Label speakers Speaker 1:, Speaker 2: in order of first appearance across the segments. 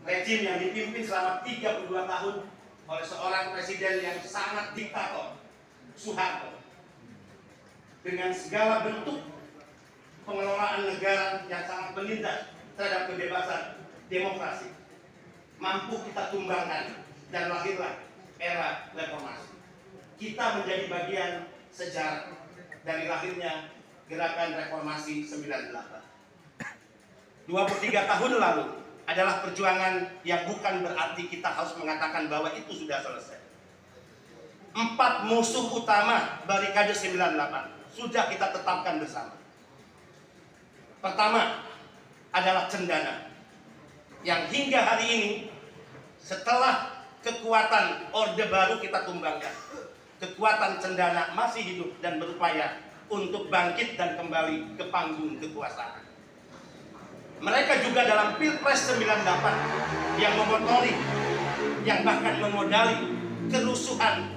Speaker 1: rejim yang dipimpin selama 32 tahun oleh seorang presiden yang sangat diktator, Soeharto, dengan segala bentuk pengelolaan negara yang sangat menindas terhadap kebebasan demokrasi, mampu kita tumbangkan dan lahirlah era reformasi. Kita menjadi bagian sejarah dari lahirnya gerakan reformasi 98. 23 tahun lalu adalah perjuangan yang bukan berarti kita harus mengatakan bahwa itu sudah selesai. 4 musuh utama Barikade 98 sudah kita tetapkan bersama. Pertama adalah Cendana, yang hingga hari ini setelah kekuatan Orde Baru kita tumbangkan, kekuatan Cendana masih hidup dan berupaya untuk bangkit dan kembali ke panggung kekuasaan. Mereka juga dalam Pilpres 98 yang memotori, yang bahkan memodali kerusuhan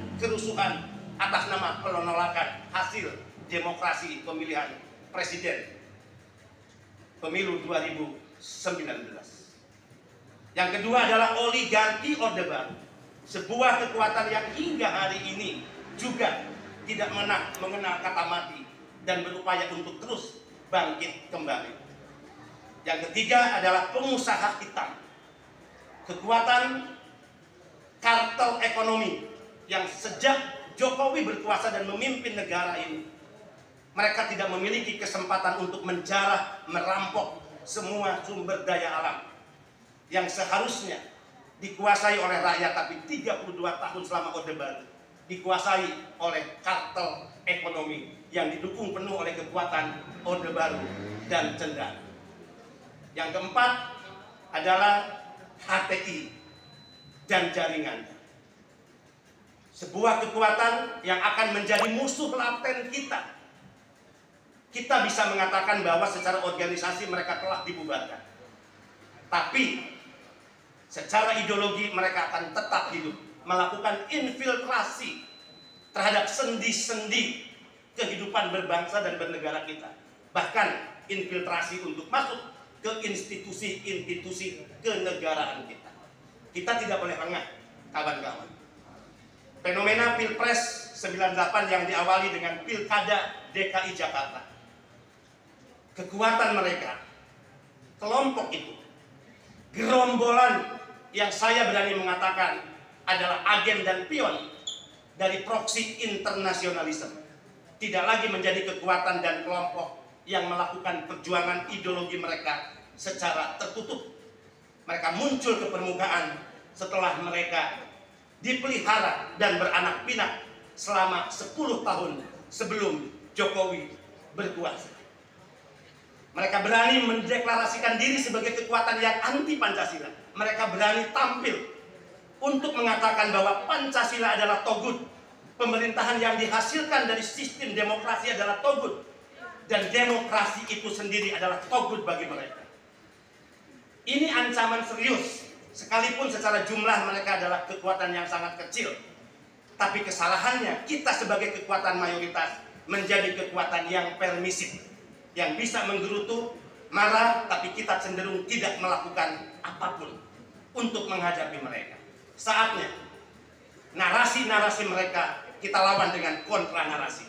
Speaker 1: atas nama penolakan hasil demokrasi pemilihan presiden pemilu 2019. Yang kedua adalah oligarki Orde Baru, sebuah kekuatan yang hingga hari ini juga tidak mengenal kata mati dan berupaya untuk terus bangkit kembali. Yang ketiga adalah pengusaha hitam, kekuatan kartel ekonomi yang sejak Jokowi berkuasa dan memimpin negara ini, mereka tidak memiliki kesempatan untuk menjarah, merampok semua sumber daya alam yang seharusnya dikuasai oleh rakyat, tapi 32 tahun selama Orde Baru dikuasai oleh kartel ekonomi yang didukung penuh oleh kekuatan Orde Baru dan Cendana. Yang keempat adalah HTI dan jaringannya. Sebuah kekuatan yang akan menjadi musuh laten kita. Kita bisa mengatakan bahwa secara organisasi mereka telah dibubarkan. Tapi secara ideologi mereka akan tetap hidup, melakukan infiltrasi terhadap sendi-sendi kehidupan berbangsa dan bernegara kita. Bahkan infiltrasi untuk masuk ke institusi-institusi kenegaraan kita. Kita tidak boleh lengah, kawan-kawan. Fenomena Pilpres 98 yang diawali dengan Pilkada DKI Jakarta. Kekuatan mereka, kelompok itu, gerombolan yang saya berani mengatakan adalah agen dan pion dari proksi internasionalisme, tidak lagi menjadi kekuatan dan kelompok yang melakukan perjuangan ideologi mereka secara tertutup. Mereka muncul ke permukaan setelah mereka dipelihara dan beranak pinak selama 10 tahun sebelum Jokowi berkuasa. Mereka berani mendeklarasikan diri sebagai kekuatan yang anti Pancasila. Mereka berani tampil untuk mengatakan bahwa Pancasila adalah togut, pemerintahan yang dihasilkan dari sistem demokrasi adalah togut, dan demokrasi itu sendiri adalah togut bagi mereka. Ini ancaman serius, sekalipun secara jumlah mereka adalah kekuatan yang sangat kecil. Tapi kesalahannya kita sebagai kekuatan mayoritas menjadi kekuatan yang permisif, yang bisa menggerutu, marah, tapi kita cenderung tidak melakukan apapun untuk menghadapi mereka. Saatnya narasi-narasi mereka kita lawan dengan kontra narasi.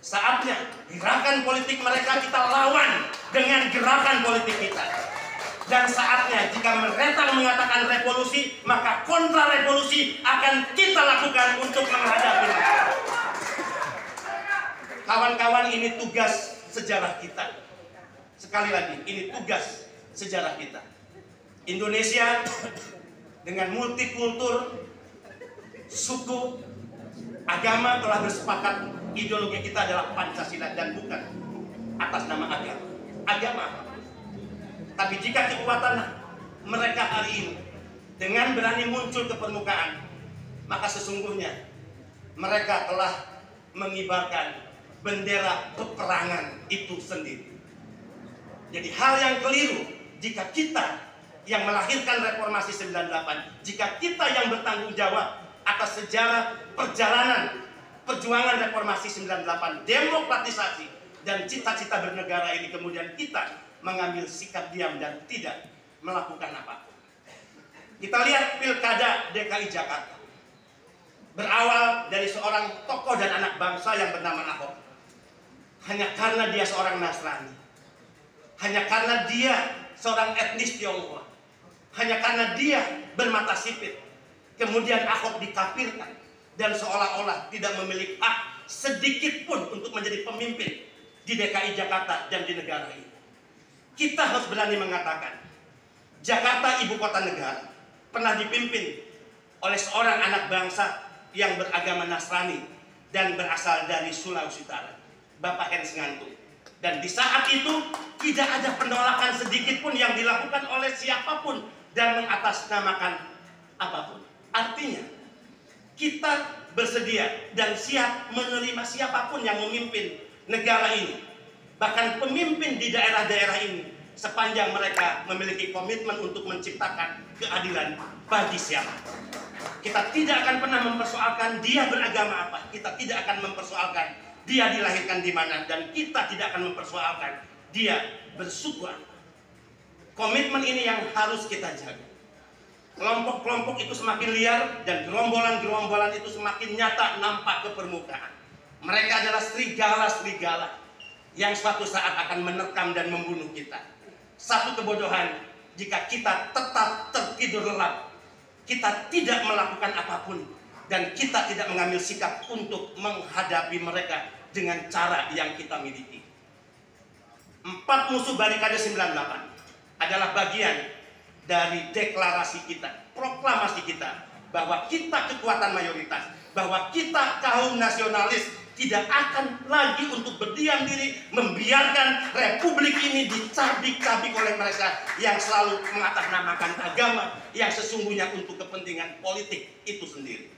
Speaker 1: Saatnya gerakan politik mereka kita lawan dengan gerakan politik kita. Dan saatnya jika mereka mengatakan revolusi, maka kontra revolusi akan kita lakukan untuk menghadapi mereka. Kawan-kawan, ini tugas sejarah kita. Sekali lagi, ini tugas sejarah kita. Indonesia dengan multikultur, suku, agama telah bersepakat ideologi kita adalah Pancasila dan bukan atas nama agama. Agama apa? Tapi jika kekuatan mereka hari ini dengan berani muncul ke permukaan, maka sesungguhnya mereka telah mengibarkan bendera peperangan itu sendiri. Jadi hal yang keliru jika kita yang melahirkan reformasi 98, jika kita yang bertanggung jawab atas sejarah perjalanan perjuangan reformasi 98, demokratisasi dan cita-cita bernegara ini, kemudian kita mengambil sikap diam dan tidak melakukan apapun. Kita lihat pilkada DKI Jakarta. Berawal dari seorang tokoh dan anak bangsa yang bernama Ahok. Hanya karena dia seorang Nasrani. Hanya karena dia seorang etnis Tionghoa. Hanya karena dia bermata sipit. Kemudian Ahok dikafirkan. Dan seolah-olah tidak memiliki hak sedikit pun untuk menjadi pemimpin di DKI Jakarta dan di negara ini. Kita harus berani mengatakan, Jakarta ibu kota negara pernah dipimpin oleh seorang anak bangsa yang beragama Nasrani dan berasal dari Sulawesi Utara, Bapak Hens Ngantung. Dan di saat itu tidak ada penolakan sedikit pun yang dilakukan oleh siapapun dan mengatasnamakan apapun. Artinya, kita bersedia dan siap menerima siapapun yang memimpin negara ini. Bahkan pemimpin di daerah-daerah ini, sepanjang mereka memiliki komitmen untuk menciptakan keadilan bagi siapa. Kita tidak akan pernah mempersoalkan dia beragama apa. Kita tidak akan mempersoalkan dia dilahirkan di mana. Dan kita tidak akan mempersoalkan dia bersuku apa. Komitmen ini yang harus kita jaga. Kelompok-kelompok itu semakin liar dan gerombolan-gerombolan itu semakin nyata nampak ke permukaan. Mereka adalah serigala-serigala yang suatu saat akan menerkam dan membunuh kita. Satu kebodohan jika kita tetap tertidur lelap. Kita tidak melakukan apapun dan kita tidak mengambil sikap untuk menghadapi mereka dengan cara yang kita miliki. 4 musuh barikade 98 adalah bagian dari deklarasi kita, proklamasi kita, bahwa kita kekuatan mayoritas, bahwa kita kaum nasionalis tidak akan lagi untuk berdiam diri membiarkan republik ini dicabik-cabik oleh mereka yang selalu mengatasnamakan agama yang sesungguhnya untuk kepentingan politik itu sendiri.